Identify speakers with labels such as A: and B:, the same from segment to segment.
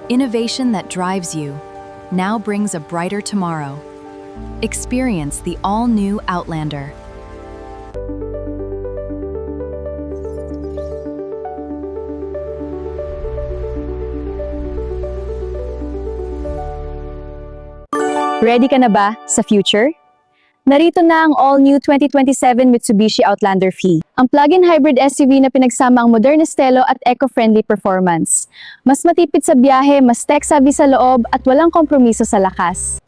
A: Innovation that drives you now brings a brighter tomorrow. Experience the all-new Outlander.
B: Ready ka na ba sa future? Narito na ang all-new 2027 Mitsubishi Outlander V, ang plug-in hybrid SUV na pinagsama ang modern estilo at eco-friendly performance. Mas matipid sa biyahe, mas tech-savvy sa loob at walang kompromiso sa lakas.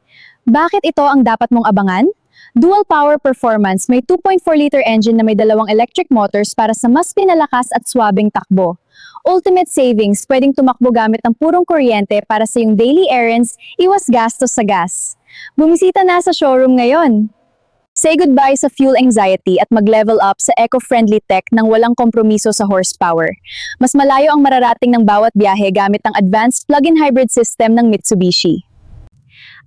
B: Bakit ito ang dapat mong abangan? Dual power performance, may 2.4-liter engine na may dalawang electric motors para sa mas pinalakas at swabing takbo. Ultimate savings, pwedeng tumakbo gamit ang purong kuryente para sa iyong daily errands, iwas gastos sa gas. Bumisita na sa showroom ngayon. Say goodbye sa fuel anxiety at mag-level up sa eco-friendly tech nang walang kompromiso sa horsepower. Mas malayo ang mararating ng bawat biyahe gamit ang advanced plug-in hybrid system ng Mitsubishi.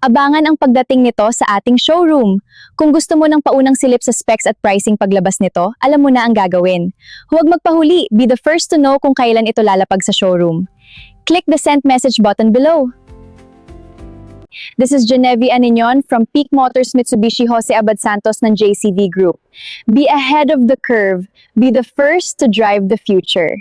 B: Abangan ang pagdating nito sa ating showroom. Kung gusto mo ng paunang silip sa specs at pricing paglabas nito, alam mo na ang gagawin. Huwag magpahuli, be the first to know kung kailan ito lalapag sa showroom. Click the send message button below. This is Genevieve Aninion from Peak Motors Mitsubishi Jose Abad Santos ng JCV Group. Be ahead of the curve. Be the first to drive the future.